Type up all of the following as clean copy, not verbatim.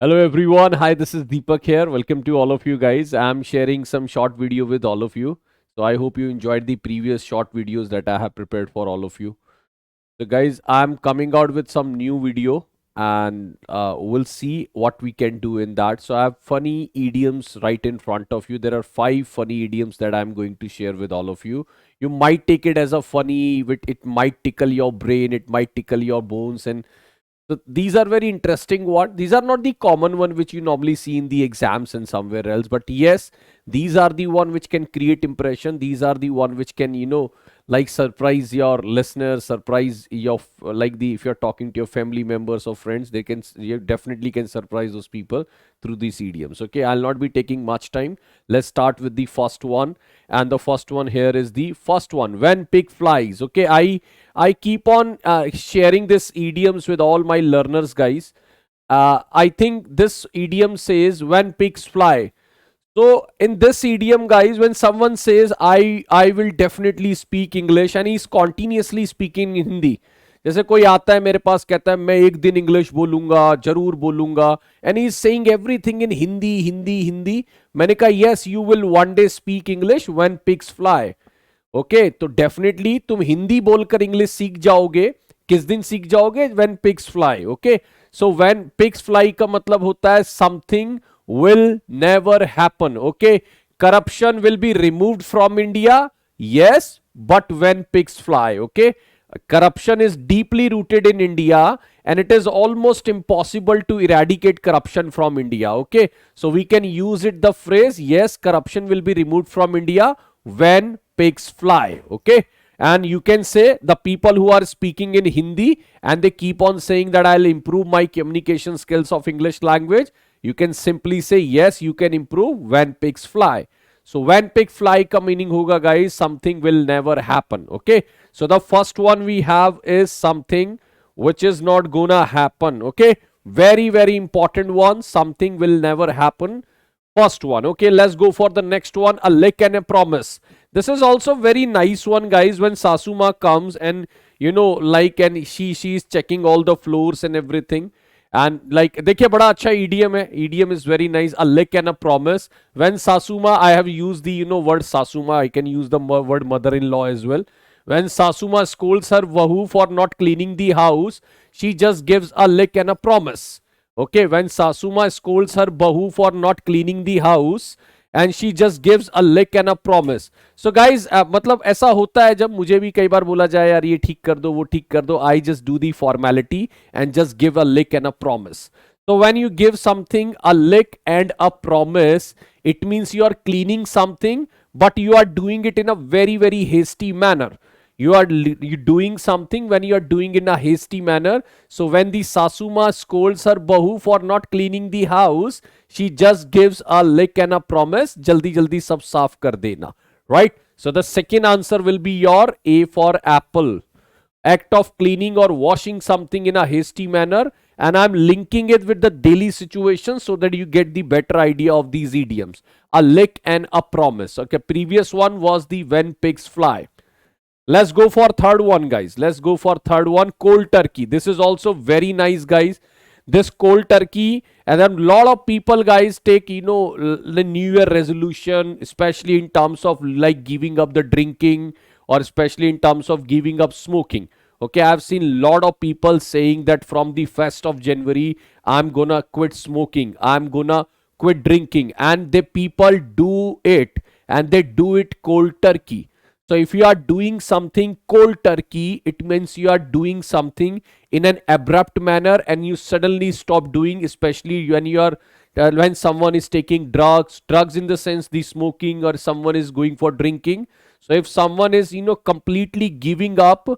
Hello everyone. Hi, this is Deepak here. Welcome to all of you guys. I'm sharing some short video with all of you. So I hope you enjoyed the previous short videos that I have prepared for all of you. So guys, I'm coming out with some new video and we'll see what we can do in that. So I have funny idioms right in front of you. There are 5 funny idioms that I'm going to share with all of you. You might take it as a funny, it might tickle your brain, it might tickle your bones, and so these are very interesting. What these are not the common one which you normally see in the exams and somewhere else, but yes, these are the one which can create impression. These are the one which can like surprise your listeners, surprise your like the if you're talking to your family members or friends, they can you definitely can surprise those people through these idioms. Okay, I'll not be taking much time. Let's start with the first one, and the first one here is the first one. When pig flies. Okay, I keep on sharing this idioms with all my learners, guys. I think this idiom says when pigs fly. So in this idiom, guys, when someone says I will definitely speak English and he's continuously speaking in Hindi. जैसे कोई आता है मेरे पास कहता है मैं एक दिन इंग्लिश बोलूंगा जरूर बोलूंगा and he is saying everything in Hindi Hindi Hindi. मैंने कहा yes you will one day speak English when pigs fly. Okay, तो डेफिनेटली तुम हिंदी बोलकर इंग्लिश सीख जाओगे. किस दिन सीख जाओगे? When pigs fly. Okay, so when pigs fly का मतलब होता है something will never happen. Okay, corruption will be removed from India. Yes, but when pigs fly. Okay, corruption is deeply rooted in India and it is almost impossible to eradicate corruption from India. Okay, so we can use it the phrase yes, corruption will be removed from India when pigs fly. Okay, and you can say the people who are speaking in Hindi and they keep on saying that I'll improve my communication skills of English language, you can simply say yes, you can improve when pigs fly. So when pig fly ka meaning hoga, guys, something will never happen. Okay, so the first one we have is something which is not gonna happen. Okay, very very important one. Something will never happen. First one. Okay, let's go for the next one. A lick and a promise. This is also very nice one, guys. When Sasuma comes and like, and she is checking all the floors and everything. And like, देखिए बड़ा अच्छा idiom है. Idiom is very nice. A lick and a promise. When Sasuma, I have used the word Sasuma. I can use the word mother-in-law as well. When Sasuma scolds her Vahu for not cleaning the house, she just gives a lick and a promise. Okay, when Sasuma scolds her Bahu for not cleaning the house and she just gives a lick and a promise. So guys, मतलब ऐसा होता है जब मुझे भी कई बार बोला जाए यार ये ठीक कर दो वो ठीक कर दो, I just do the formality and just give a lick and a promise. So when you give something a lick and a promise, it means you are cleaning something, but you are doing it in a very very hasty manner. You doing something when you are doing in a hasty manner. So when the Sasuma scolds her Bahu for not cleaning the house, she just gives a lick and a promise, jaldi jaldi sab saaf kar dena. Right? So the second answer will be your A for apple. Act of cleaning or washing something in a hasty manner, and I'm linking it with the daily situation so that you get the better idea of these idioms. A lick and a promise. Okay, previous one was the when pigs fly. Let's go for third one, guys. Let's go for third one. Cold turkey. This is also very nice, guys. This cold turkey, and then a lot of people, guys, take the New Year resolution, especially in terms of like giving up the drinking, or especially in terms of giving up smoking. Okay, I've seen a lot of people saying that from the 1st of January, I'm gonna quit smoking, I'm gonna quit drinking, and the people do it, and they do it cold turkey. So if you are doing something cold turkey, it means you are doing something in an abrupt manner and you suddenly stop doing, especially when you are when someone is taking drugs in the sense the smoking, or someone is going for drinking. So if someone is completely giving up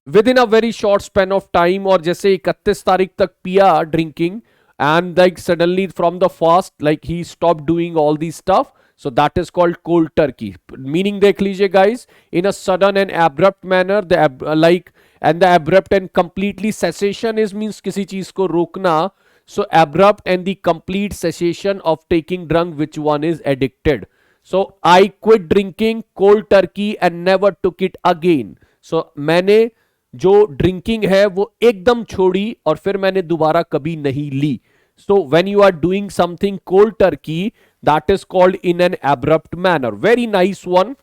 within a very short span of time, or जैसे 31 तारीख तक पिया drinking, and like suddenly from the fast like he stopped doing all these stuff, so that is called cold turkey. Meaning देख लीजिए guys, in a sudden and abrupt manner, and the abrupt and completely cessation is means किसी चीज को रोकना. So abrupt and the complete cessation of taking drunk, which one is addicted. So I quit drinking cold turkey and never took it again. So मैंने जो drinking है वो एकदम छोड़ी और फिर मैंने दोबारा कभी नहीं ली. So when you are doing something cold turkey, that is called in an abrupt manner. Very nice one.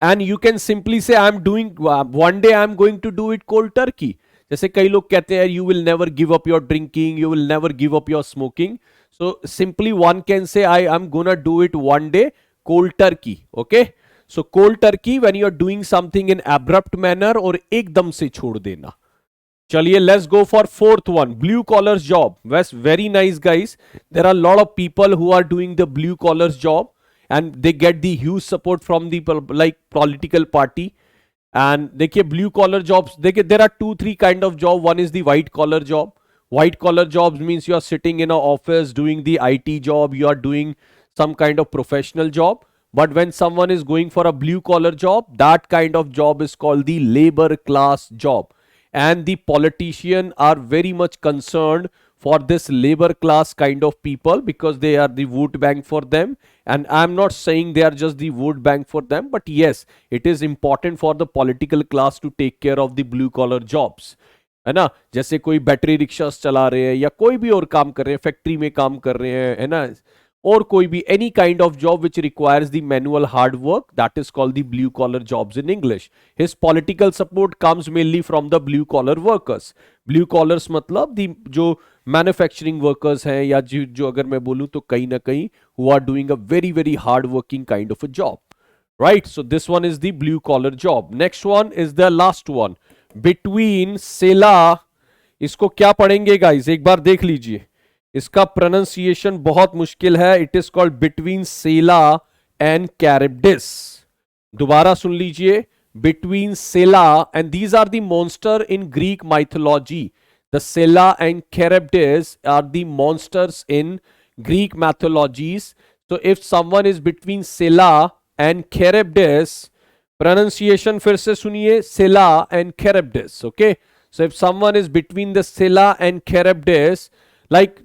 And you can simply say I'm doing one day I'm going to do it cold turkey. जैसे कई लोग कहते हैं you will never give up your drinking, you will never give up your smoking. So simply one can say I am gonna do it one day cold turkey. Okay. So cold turkey when you are doing something in abrupt manner और एकदम से छोड़ देना. चलिए let's go for fourth one, blue collars job. That's very nice guys. There are a lot of people who are doing the blue collars job and they get the huge support from the like political party. And देखिए blue collar jobs, देखिए there are 2-3 kind of job. One is the white collar job. White collar jobs means you are sitting in an office doing the IT job, you are doing some kind of professional job. But when someone is going for a blue collar job, that kind of job is called the labor class job. And the politicians are very much concerned for this labor class kind of people because they are the vote bank for them. And I'm not saying they are just the vote bank for them, but yes, it is important for the political class to take care of the blue collar jobs. है ना, जैसे कोई battery rickshaws चला रहे हैं या कोई भी और काम कर रहे हैं, फैक्ट्री में काम कर रहे हैं, है ना, or कोई भी any kind of job which requires the manual hard work, that is called the blue collar jobs in English. His political support comes mainly from the blue collar workers. Blue collars मतलब the जो manufacturing workers हैं या जो अगर मैं बोलूँ तो कहीं ना कहीं who are doing a very very hard working kind of a job. Right, so this one is the blue collar job. Next one is the last one, between सेला. इसको क्या पढ़ेंगे गाइस, एक बार देख लीजिए, इसका प्रोनाउंसिएशन बहुत मुश्किल है. It is called between Scylla and Charybdis. दोबारा सुन लीजिए, between Scylla, and these are the monster in Greek mythology. The Scylla and Charybdis are the monsters in Greek mythologies. तो if someone is between Scylla and Charybdis, pronunciation फिर से सुनिए, Scylla and Charybdis. Okay, so if someone is between the Scylla and Charybdis, like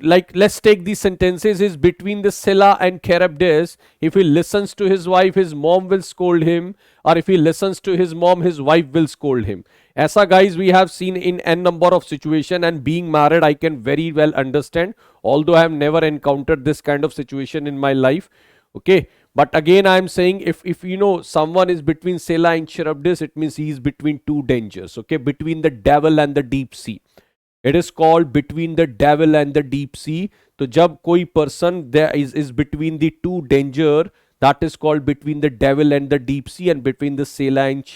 let's take these sentences, is between the Scylla and Charybdis. If he listens to his wife, his mom will scold him, or if he listens to his mom, his wife will scold him. ऐसा guys we have seen in n number of situation, and being married I can very well understand, although I have never encountered this kind of situation in my life. Okay, but again I am saying, if you know someone is between Scylla and Charybdis, it means he is between two dangers. Okay, between the devil and the deep sea. It is called between the devil and the deep sea. तो जब कोई person there is between the two danger, that is called between the devil and the deep sea, and between the Scylla and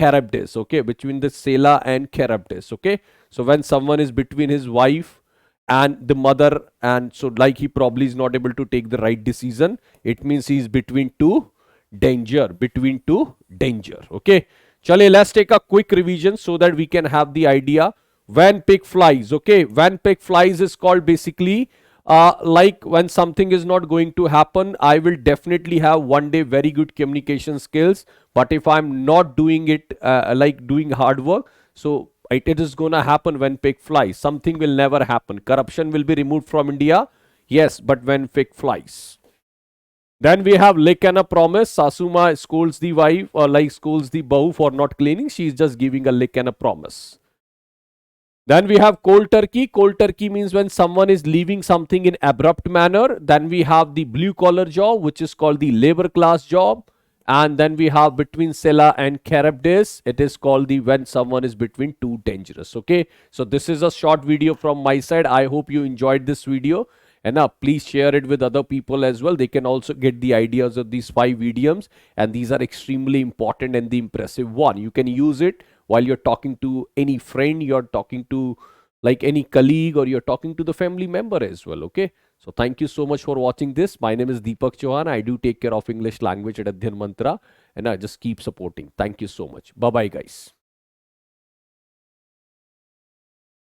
Charybdis. Okay, between the Scylla and Charybdis. Okay, so when someone is between his wife and the mother, and so like he probably is not able to take the right decision, it means he is between two danger, between two danger. Okay, chale, let's take a quick revision so that we can have the idea. When pig flies, okay, when pig flies is called basically like when something is not going to happen, I will definitely have one day very good communication skills, but if I'm not doing it like doing hard work, so it is gonna happen when pig flies. Something will never happen. Corruption will be removed from India. Yes, but when pig flies. Then we have lick and a promise. Sasuma scolds the wife or like scolds the bahu for not cleaning. She is just giving a lick and a promise. Then we have cold turkey. Cold turkey means when someone is leaving something in abrupt manner. Then we have the blue collar job, which is called the labor class job. And then we have between Scylla and Charybdis, it is called the when someone is between two dangerous. Okay, so this is a short video from my side. I hope you enjoyed this video, and now please share it with other people as well. They can also get the ideas of these 5 idioms, and these are extremely important and the impressive one. You can use it while you're talking to any friend, you're talking to like any colleague, or you're talking to the family member as well. Okay, so thank you so much for watching this. My name is Deepak Chauhan. I do take care of English language at Adhyan Mantra, and I just keep supporting. Thank you so much. Bye bye guys.